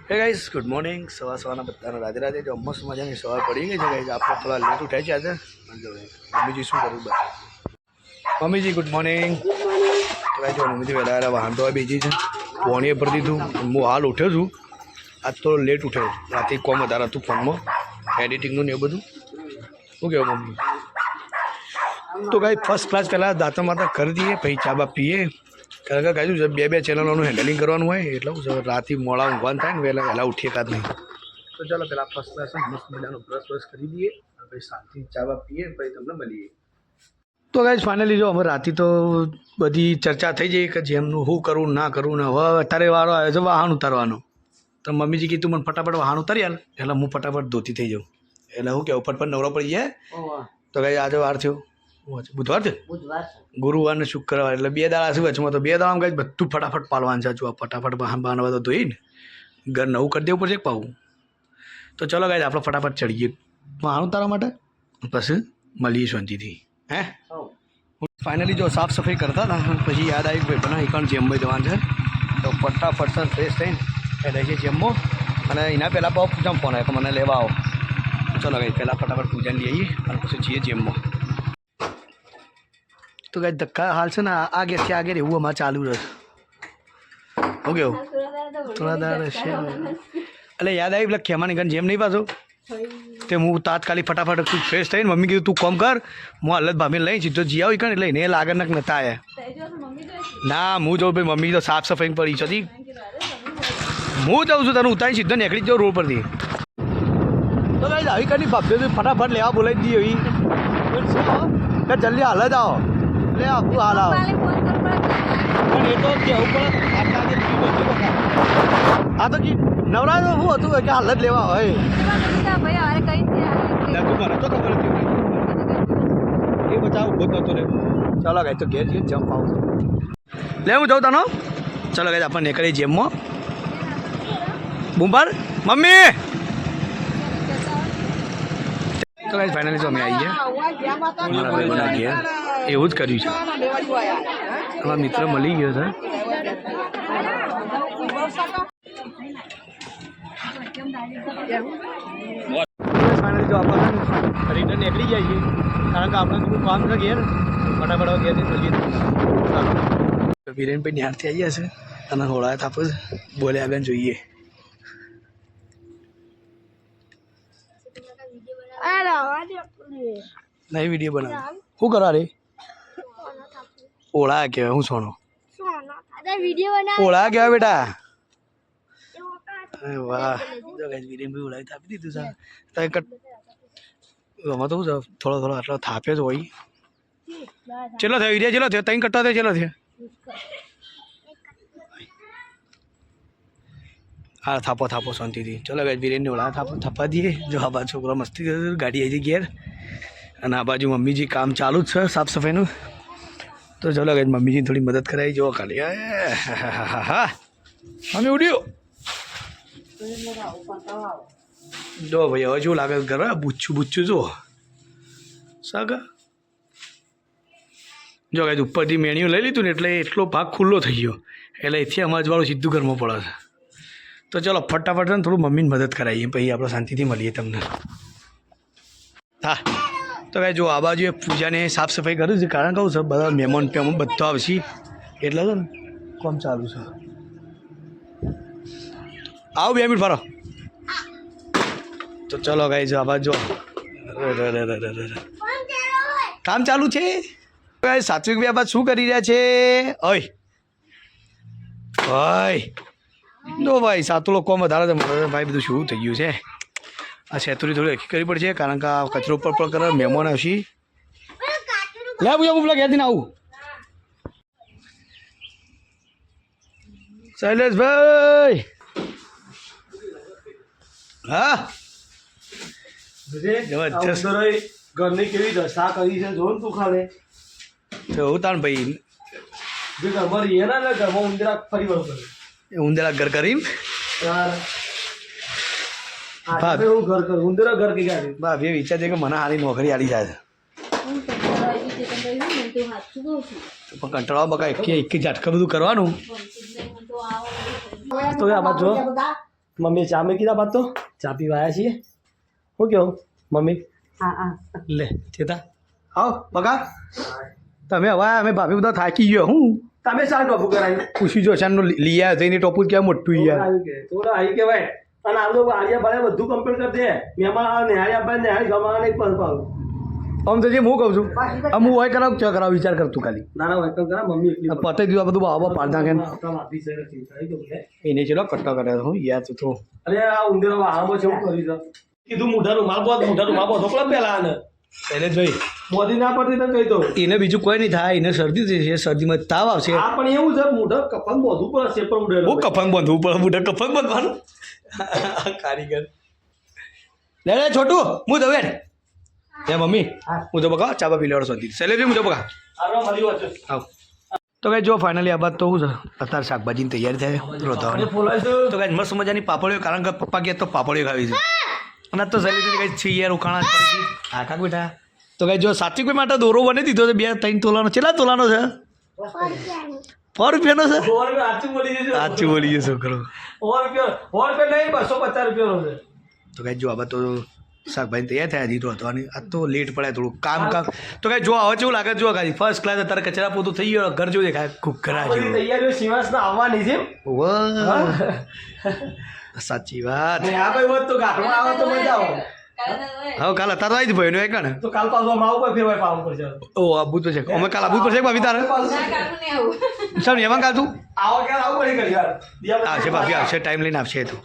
હે guys good morning. સવારના બધાને રાધે રાધે. જો મસ્ત મજાની સવાર પડી ગઈ છે ગાઈસ. આપણે થોડા લેટ ઉઠાય છે આજે. મમ્મીજી શું કર્યું બધા? મમ્મીજી ગુડ મોર્નિંગ. જો મમ્મીજી વહેલા વાહન તો બીજી છે. ફોન એ ભરી દીધું. હું હાલ ઉઠ્યો છું. આજ થોડો લેટ ઉઠ્યો. રાતે કોમ વધારે હતું ફોનમાં, એડિટિંગનું ને એ બધું. શું કહેવું મમ્મી? તો ગાઈ ફર્સ્ટ ક્લાસ પહેલાં દાંતા માતા કરી દઈએ, પછી ચા બા પીએ. કારણ કે કાંઈ શું છે, બે ચેનલોનું હેન્ડલિંગ કરવાનું હોય એટલે શું છે, રાતે મોડા ઊંઘવાનું થાય ને વહેલા ઉઠીએ કાં નહીં. તો ચાલો પહેલાં ફર્સ્ટ ક્લાસ મસ્ત મજાનો બ્રશ કરી દઈએ, પછી શાંતિ ચા બા પીએ, પછી તમને મળીએ. તો ગાઈઝ ફાઇનલી જો અમે રાતે તો બધી ચર્ચા થઈ જઈ કે જેમનું શું કરવું ના કરવું ને હવે અત્યારે વારો આવ્યો છે વાહન ઉતારવાનો. તો મમ્મીજી કીધું મને ફટાફટ વાહન ઉતારી આલ એટલે હું ફટાફટ ધોતી થઈ જાઉં. એટલે હું કેવું ફટફટ નવરો પડી જાય. તો ગાઈઝ આજે વાર થયો બુધવાર છે, ગુરુવાર ને શુક્રવાર એટલે 2 દાડા છે વચમાં. તો 2 દાડામાં ગાઈઝ બધું ફટાફટ પાલવાનું છે. જો ફટાફટ વાહન બાંધવા તો ધોઈને ઘર નવું કરી દેવું પડશે પાવું. તો ચલો ગાઈઝ આપણે ફટાફટ ચડીએ વાહન ઉતારવા માટે, પછી મળીએ શાંતિથી. હે ફાઇનલી જો સાફ સફાઈ કરતા હતા પછી યાદ આવી ભાઈ બના એકણ જેમમાં જવાનું છે. તો ફટાફટ સર ફ્રેશ થઈને એટલે છે જેમમાં, અને એના પહેલાં બહુ પૂજામાં ફોન આવ્યો કે મને લેવા આવો. ચલો ગાઈ પહેલાં ફટાફટ પૂજાને લઈ આવીએ અને પછી જઈએ જેમમાં. તો ગાઈ ધક્કા હાલ છે ને આગળથી આગળ એવું અમારે ચાલુ રહેશે. શું કેવું થોડા દાડા છે એટલે યાદ આવી પેલા ખેમાની ગન જેમ નહીં પાછો તે હું તાત્કાલિક ફટાફટ તું ફ્રેશ થઈને મમ્મી કીધું તું કોમ કર, હું હાલત ભાભીને લઈને સીધો જી આવી કણ એટલે એને લાગર નક નતા આવ્યા. ના હું જાઉં ભાઈ, મમ્મી તો સાફ સફાઈ પડી છે. હું જાઉં છું તને ઉતારી સીધો નીકળી જ જાઉં રોડ પરથી. તો કઈ આવી કરી ભાભી ફટાફટ લેવા બોલાવી દઈએ એવી જલ્દી હાલ જ આવો એટલે આખું હાલ આવો. પણ એ તો કેવું પડે આ તો નવરા શું હતું કે હાલ જ લેવા હોય. મને તો ખબર હતી એ બચાવ ઉભો જ નતો રે. ચાલો ગાઈ તો ઘેર જઈએ જમ્પ આવું લે હું જાઉં તનો. ચાલો ગાઈ આપણે નીકળીએ જેમમાં. બુમ્બર મમ્મી. તો ગાઈ ફાઇનલી તો અમે આવીએ મારા ભાઈના ઘેર. એવું જ કર્યું છે. અમારા મિત્ર મળી ગયો છે. ફાઇનલી જો આપણે રિટર્ન નીકળી જાય છે કારણ કે આપણે થોડું કામ છે ઘેર. ફટાફટ ઘેરથી મળીએ. વિરેનભાઈ ન્યારથી આવી છે અને હોળાએ થાપો બોલે આગળ જોઈએ. નહીં વિડીયો બનાવે શું કરવા રે? ઓળા કહેવાય. હું સોનો ઓળા કહેવાય બેટા. વાહ વિરેનભાઈ ઓળાવી થાપી દીધું સર. આમાં તો શું છે થોડો આટલો થાપે જ હોય. ચલો થયો વિડીયો ચલો થયો 3 કટ્ટા થયો. ચલો થયો હા થાપો શાંતિથી. ચલો ગાઈ વિરેનને ઓળા થાપા દઈએ. જો આ બાજુ છોકરો મસ્તી ગાડી આવી ઘેર અને આ બાજુ મમ્મીજી કામ ચાલુ જ છે સાફ સફાઈનું. તો ચલો ગાઈ મમ્મીજી થોડી મદદ કરાવી જો ખાલી. હા મમ્મી ઉડ્યો જો ભાઈ હવે શું લાગે ઘરે બુચ્ચું જો સાગા. જો ગાઈ ઉપરથી મેણિયું લઈ લીધું ને એટલે એટલો ભાગ ખુલ્લો થઈ ગયો એટલે એથી અમજવાળું સીધું ઘરમાં પડે છે. તો ચલો ફટાફટ ને થોડું મમ્મીને મદદ કરાવીએ પછી આપણે શાંતિથી મળીએ તમને. હા તો કાંઈ જો આ બાજુ એ પૂજાને સાફ સફાઈ કર્યું છે કારણ કહું છે બધા મહેમાન બધો આવશે એટલે છે ને કોમ ચાલુ છે. આવો 2 મિનિટ ફરો. તો ચલો કાંઈ જો આ બાજુ કામ ચાલુ છે. સાત્વિક ભાઈ બાદ શું કરી રહ્યા છે? ઓય જો ભાઈ સાતુલો કોમ વધારે છે ભાઈ. બધું શું થઈ ગયું છે આ સેતુરી થોડી હકી કરવી પડશે કારણ કે આ કચરો ઉપર કરે મહેમાન આવશે. લે પૂજા પેલા ઘેરથી આવું. શૈલેષભાઈ હા જબરજસ્ત ઘરની કેવી દશા કરી છે જો તું ખાલે ઉતાણ ભાઈ. ઘરમાં ઉંદરા ફરી વળું ઉંદરા ઘર કરી ભાભી વિચાર છે કે મને હારી નોકરી આલી જાય પણ કંટાળવા બકા એક ઝાટકા બધું કરવાનું. તો આમાં જો મમ્મી ચા મેં કીધા બાદ તો ચા પીવા આવ્યા છીએ શું કેવું મમ્મી લે ચેતા આવો બગા તમે હવે અમે ભાભી બધા થાકી ગયો હું તમે શા ટોપું કરાવ્યું પૂછી જો શાનનું લઈ આવ્યો થઈને ટોપું ક્યાં મોટું યાર થોડું આવી કહેવાય અને આ લોકો આલિયા ભાડે બધું કમ્પ્લીટ કરી દે મહેમાન આવે નિહાળી આપવા નિહાળી ગમાવાને એક પર આમ તો જે હું કહું છું આમ હું હોય કરાવ ક્યાં કરાવ વિચાર કરતું ખાલી નાના વાયકમ કરા મમ્મી એટલી પતે દીધું આ બધું બાબા પાડતા કેમ માફી છે થઈ ગયું ને એને ચલો કટ્ટા કર્યા હું યાર તું તો અરે આ ઉંદેરો આરામો છે હું કરી દઉં કીધું મોઢાનું માલ બોધ પેલા પેલા આને એને જોઈ મોદી ના પડતી તો કહી દો એને બીજું કોઈ નહીં થાય એને શરદી થશે શરદીમાં તાવ આવશે આ પણ એવું છે મોઢા કફન બોધવું પડે છે પણ ઉડેલો હું કફંગ બાંધવું પડે મોઢા કફંગ બાંધવાનું કારીગર લે લે છોટું હું તો વેટ હે મમ્મી હું તો બકા ચાબા પી લેવડો શોધી સેલેરી હું તો બકા આરો મળી વચ્ચે આવ તો કઈ જો ફાઇનલી આ બાદ તો શું છે અત્યારે શાકભાજીની તૈયારી થાય રોધવાની તો કઈ મસ્ત મજાની પાપડીઓ કારણ કે પપ્પા કહે તો પાપડીઓ ખાવી છે અને આ તો સેલેરી કઈ છે યાર ઉખાણા હા કાક બેટા તો કઈ જો સાચી કોઈ માટે દોરો બની દીધો છે 2-3 તોલાનો કેટલા તોલાનો છે 100 રૂપિયાનો છે સાચું બોલી ગયો છોકરો 100 નહીં 250 રૂપિયાનો છે તો કઈ જો આ તો શાકભાજી તૈયાર થયા હજી રોધવાની આ તો લેટ પડે થોડું કામ તો કઈ જો હવે કેવું લાગે જો કાંઈ ફર્સ્ટ ક્લાસ અત્યારે કચરા પોતું થઈ ગયો ઘર જો દેખાય ખૂબ ખરા જેવું તૈયારીઓ શિવાસના આવવાની છે સાચી વાત આ ભાઈ હોત તો ઘાટમાં આવે તો મજા આવે હવે કાલ અત્યારે આવી જ ભાઈ એક ને તો કાલ પાછું આવું કોઈ ફેરવાય પાવું પડશે ઓ આબુ તો છે અમે કાલ આબુ પડશે ભાભી તારે ચાલ એમાં કાલ તું આવો ક્યારે આવું પડી કરી યાર આવશે ભાભી આવશે ટાઈમ લઈને આવશે તું